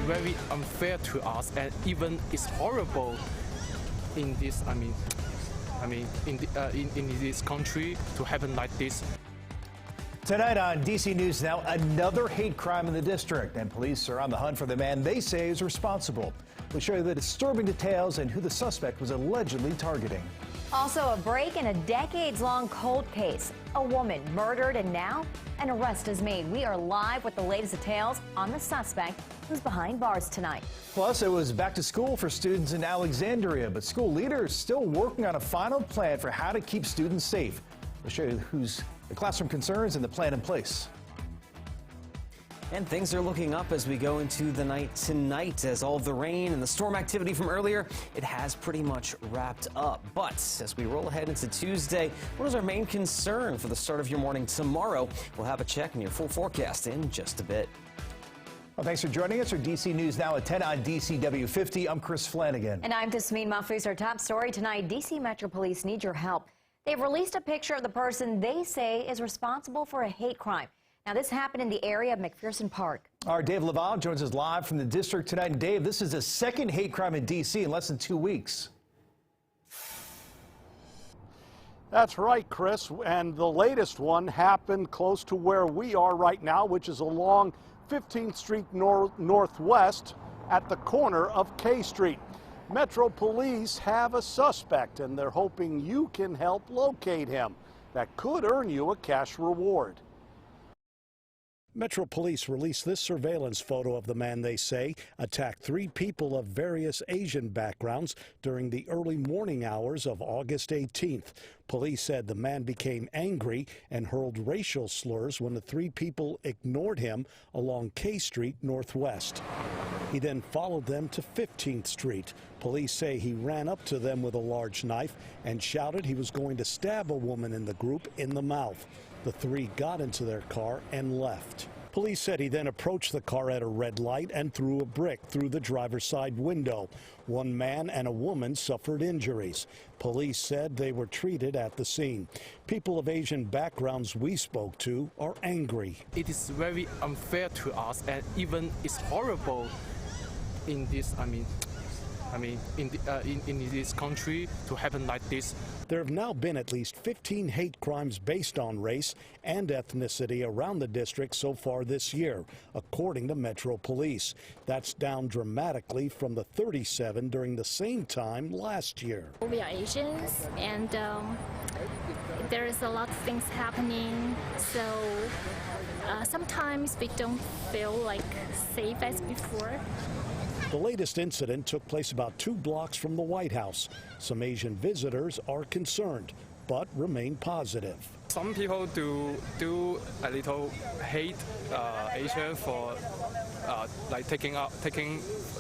very unfair to us, and even it's horrible in this. In this country to happen like this. Tonight on DC News Now, another hate crime in the district, and police are on the hunt for the man they say is responsible. We'll show you the disturbing details and who the suspect was allegedly targeting. Also, a break in a decades-long cold case. A woman murdered, and now an arrest is made. We are live with the latest details on the suspect who's behind bars tonight. Plus, it was back to school for students in Alexandria, but school leaders still working on a final plan for how to keep students safe. We'll show you who's the classroom concerns and the plan in place. And things are looking up as we go into the night tonight, as all of the rain and the storm activity from earlier, it has pretty much wrapped up. But as we roll ahead into Tuesday, what is our main concern for the start of your morning tomorrow? We'll have a check in your full forecast in just a bit. Well, thanks for joining us for DC News Now at 10 on DCW 50. I'm Chris Flanagan. And I'm Tasmeen Mahfouz. Our top story tonight, DC Metro Police need your help. They've released a picture of the person they say is responsible for a hate crime. Now, this happened in the area of McPherson Park. Our Dave Laval joins us live from the district tonight. And Dave, this is the second hate crime in D.C. in less than 2 weeks. That's right, Chris. And the latest one happened close to where we are right now, which is along 15th Street Northwest at the corner of K Street. Metro Police have a suspect, and they're hoping you can help locate him. That could earn you a cash reward. Metro Police released this surveillance photo of the man they say attacked 3 people of various Asian backgrounds during the early morning hours of August 18th. Police said the man became angry and hurled racial slurs when the 3 people ignored him along K Street Northwest. He then followed them to 15th Street. Police say he ran up to them with a large knife and shouted he was going to stab a woman in the group in the mouth. The 3 got into their car and left. Police said he then approached the car at a red light and threw a brick through the driver's side window. 1 man and a woman suffered injuries. Police said they were treated at the scene. People of Asian backgrounds we spoke to are angry. It is very unfair to us, and even it's horrible in this. In this country to happen like this. There have now been at least 15 hate crimes based on race and ethnicity around the district so far this year, according to Metro Police. That's down dramatically from the 37 during the same time last year. We are Asians, and there is a lot of things happening, so sometimes we don't feel like safe as before. The latest incident took place about 2 blocks from the White House. Some Asian visitors are concerned, but remain positive. Some people do a little hate Asia for like taking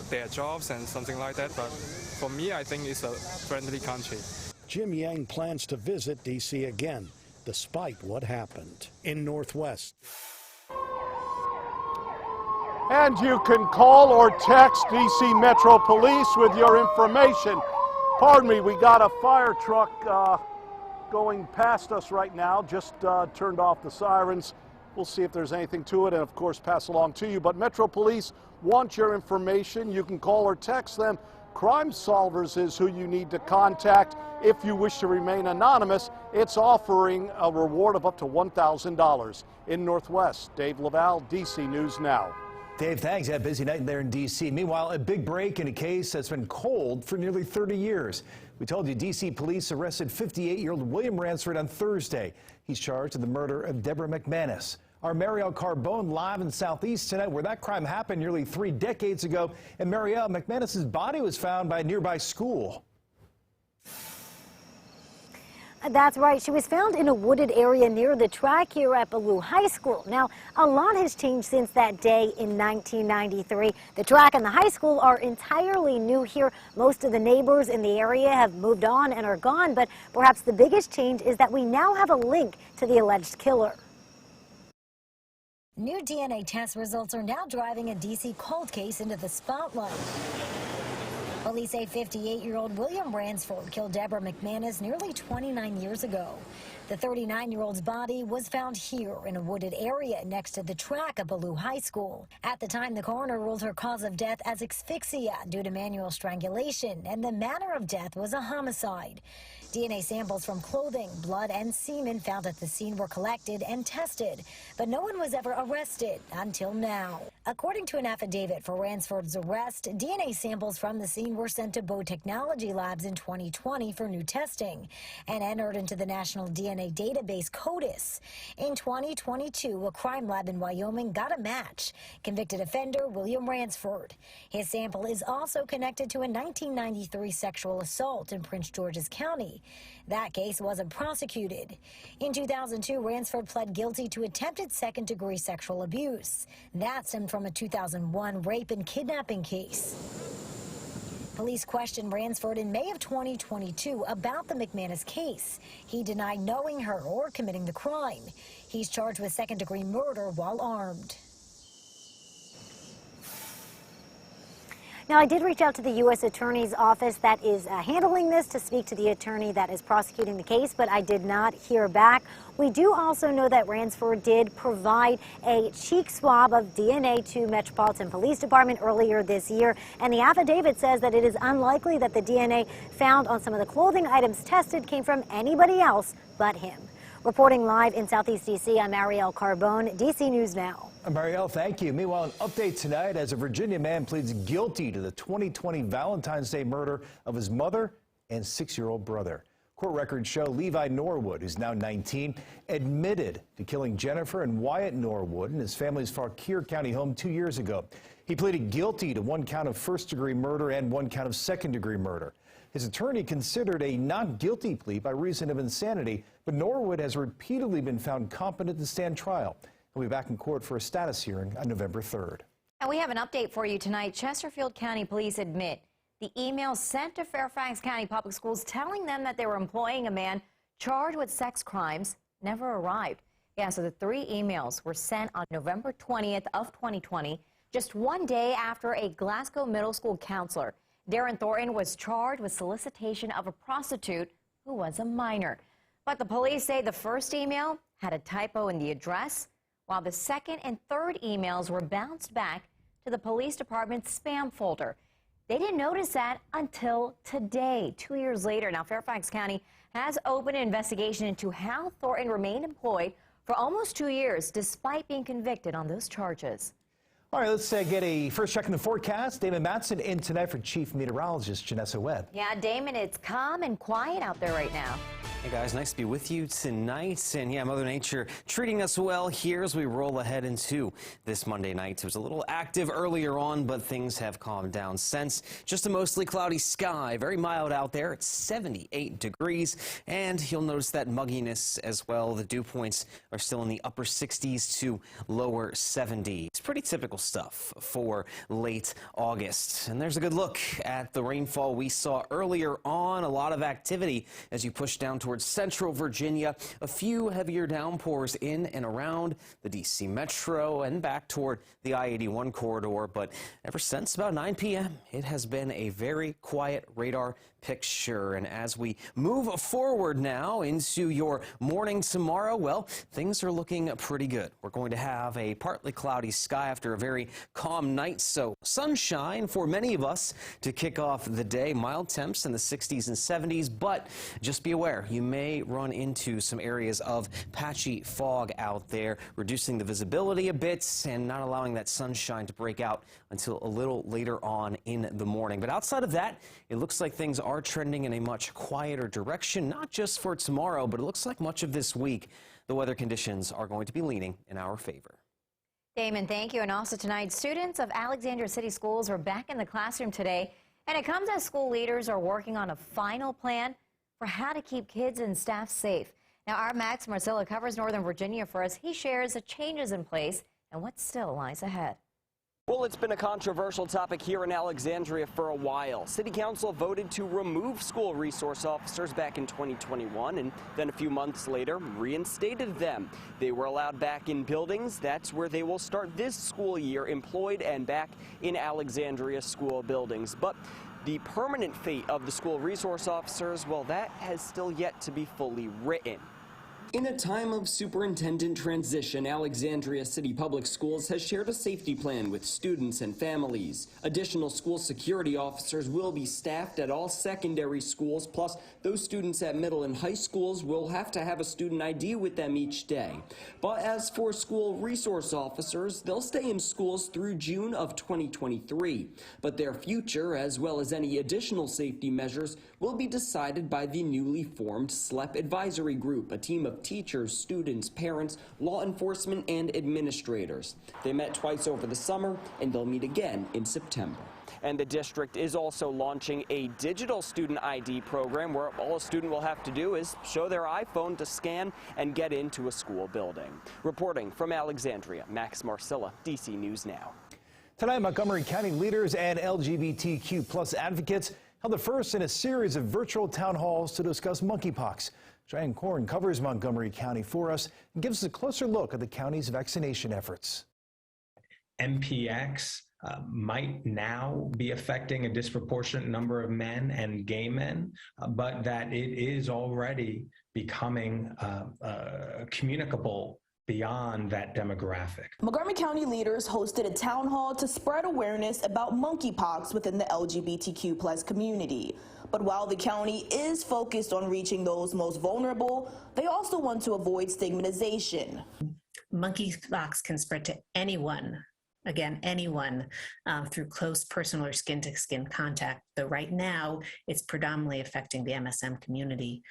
their jobs and something like that. But for me, I think it's a friendly country. Jim Yang plans to visit D.C. again, despite what happened in Northwest. And you can call or text DC Metro Police with your information. Pardon me, we got a fire truck going past us right now. Just turned off the sirens. We'll see if there's anything to it and, of course, pass along to you. But Metro Police want your information. You can call or text them. Crime Solvers is who you need to contact. If you wish to remain anonymous, it's offering a reward of up to $1,000. In Northwest, Dave Laval, DC News Now. Dave, thanks. Yeah, busy night there in D.C. Meanwhile, a big break in a case that's been cold for nearly 30 years. We told you D.C. police arrested 58-year-old William Bransford on Thursday. He's charged in the murder of Deborah Mcmanus. Our Marielle Carbone live in Southeast tonight, where that crime happened nearly 3 decades ago. And Marielle, Mcmanus's body was found by a nearby school. That's right. She was found in a wooded area near the track here at Ballou High School. Now, a lot has changed since that day in 1993. The track and the high school are entirely new here. Most of the neighbors in the area have moved on and are gone, but perhaps the biggest change is that we now have a link to the alleged killer. New DNA test results are now driving a D.C. cold case into the spotlight. Police say 58-year-old William Bransford killed Deborah Mcmanus nearly 29 years ago. The 39-year-old's body was found here in a wooded area next to the track at Ballou High School. At the time, the coroner ruled her cause of death as asphyxia due to manual strangulation, and the manner of death was a homicide. DNA samples from clothing, blood, and semen found at the scene were collected and tested, but no one was ever arrested until now. According to an affidavit for Bransford's arrest, DNA samples from the scene were sent to Bow Technology Labs in 2020 for new testing and entered into the National DNA database CODIS. In 2022, a crime lab in Wyoming got a match. Convicted offender William Bransford. His sample is also connected to a 1993 sexual assault in Prince George's County. That case wasn't prosecuted. In 2002, Bransford pled guilty to attempted second-degree sexual abuse. That stemmed from a 2001 rape and kidnapping case. Police questioned Bransford in May of 2022 about the Mcmanus case. He denied knowing her or committing the crime. He's charged with second-degree murder while armed. Now, I did reach out to the U.S. Attorney's Office that is handling this to speak to the attorney that is prosecuting the case, but I did not hear back. We do also know that Bransford did provide a cheek swab of DNA to Metropolitan Police Department earlier this year, and the affidavit says that it is unlikely that the DNA found on some of the clothing items tested came from anybody else but him. Reporting live in Southeast D.C., I'm Ariel Carbone, D.C. News Now. Marielle, thank you. Meanwhile, an update tonight as a Virginia man pleads guilty to the 2020 Valentine's Day murder of his mother and 6-year-old brother. Court records show Levi Norwood, who's now 19, admitted to killing Jennifer and Wyatt Norwood in his family's Fauquier County home 2 years ago. He pleaded guilty to 1 count of first-degree murder and 1 count of second-degree murder. His attorney considered a not guilty plea by reason of insanity, but Norwood has repeatedly been found competent to stand trial. He'll be back in court for a status hearing on November 3rd. And we have an update for you tonight. Chesterfield County Police admit the email sent to Fairfax County Public Schools telling them that they were employing a man charged with sex crimes never arrived. Yeah, so the 3 emails were sent on November 20th of 2020, just 1 day after a Glasgow Middle School counselor, Darren Thornton, was charged with solicitation of a prostitute who was a minor. But the police say the first email had a typo in the address, while the second and third emails were bounced back to the police department's spam folder. They didn't notice that until today, 2 years later. Now, Fairfax County has opened an investigation into how Thornton remained employed for almost 2 years, despite being convicted on those charges. All right, let's get a first check in the forecast. Damon Matson in tonight for Chief Meteorologist Janessa Webb. Yeah, Damon, it's calm and quiet out there right now. Hey guys, nice to be with you tonight. And yeah, Mother Nature treating us well here as we roll ahead into this Monday night. It was a little active earlier on, but things have calmed down since. Just a mostly cloudy sky, very mild out there. It's 78 degrees, and you'll notice that mugginess as well. The dew points are still in the upper 60s to lower 70s. It's pretty typical stuff for late August. And there's a good look at the rainfall we saw earlier on. A lot of activity as you push down towards central Virginia. A few heavier downpours in and around the D.C. metro and back toward the I-81 corridor. But ever since about 9 p.m., it has been a very quiet radar picture. And as we move forward now into your morning tomorrow, well, things are looking pretty good. We're going to have a partly cloudy sky after a very calm night, so sunshine for many of us to kick off the day. Mild temps in the 60s and 70s, but just be aware, you may run into some areas of patchy fog out there, reducing the visibility a bit and not allowing that sunshine to break out until a little later on in the morning. But outside of that, it looks like things are trending in a much quieter direction, not just for tomorrow, but it looks like much of this week, the weather conditions are going to be leaning in our favor. Damon, thank you. And also tonight, students of Alexandria City Schools are back in the classroom today, and it comes as school leaders are working on a final plan for how to keep kids and staff safe. Now, our Max Marcilla covers Northern Virginia for us. He shares the changes in place and what still lies ahead. Well, it's been a controversial topic here in Alexandria for a while. City Council voted to remove school resource officers back in 2021 and then a few months later reinstated them. They were allowed back in buildings. That's where they will start this school year, employed and back in Alexandria school buildings. But The permanent fate of the school resource officers, well, that has still yet to be fully written. In a time of superintendent transition, Alexandria City Public Schools has shared a safety plan with students and families. Additional school security officers will be staffed at all secondary schools, plus those students at middle and high schools will have to have a student ID with them each day. But as for school resource officers, they'll stay in schools through June of 2023. But their future, as well as any additional safety measures, will be decided by the newly formed SLEP Advisory Group, a team of teachers, students, parents, law enforcement, and administrators. They met twice over the summer, and they'll meet again in September. And the district is also launching a digital student ID program where all a student will have to do is show their iPhone to scan and get into a school building. Reporting from Alexandria, Max Marcilla, DC News Now. Tonight, Montgomery County leaders and LGBTQ+ advocates held the first in a series of virtual town halls to discuss monkeypox. Cheyenne Korn covers Montgomery County for us and gives us a closer look at the county's vaccination efforts. MPX might now be affecting a disproportionate number of men and gay men, but that it is already becoming communicable beyond that demographic. Montgomery County leaders hosted a town hall to spread awareness about monkeypox within the LGBTQ+ community. But while the county is focused on reaching those most vulnerable, they also want to avoid stigmatization. Monkeypox can spread to anyone. Again, anyone through close personal or skin-to-skin contact, though right now it's predominantly affecting the MSM community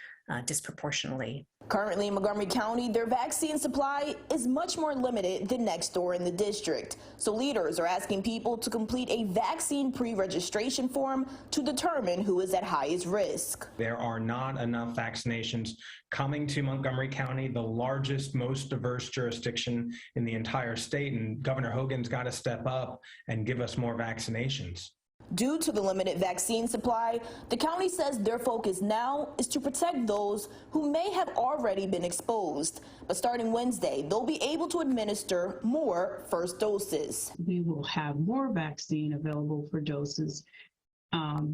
disproportionately. Currently in Montgomery County, their vaccine supply is much more limited than next door in the district. So leaders are asking people to complete a vaccine pre-registration form to determine who is at highest risk. There are not enough vaccinations coming to Montgomery County, the largest, most diverse jurisdiction in the entire state, and Governor Hogan's got to step up and give us more vaccinations. Due to the limited vaccine supply, the county says their focus now is to protect those who may have already been exposed. But starting Wednesday, they'll be able to administer more first doses. We will have more vaccine available for doses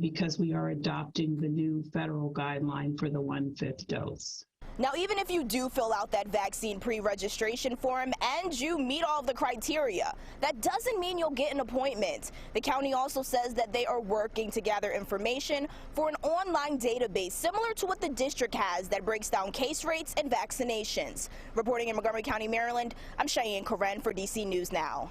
because we are adopting the new federal guideline for the 1/5 dose. Now, even if you do fill out that vaccine pre-registration form and you meet all of the criteria, that doesn't mean you'll get an appointment. The county also says that they are working to gather information for an online database similar to what the district has that breaks down case rates and vaccinations. Reporting in Montgomery County, Maryland, I'm Cheyenne Korn for DC News Now.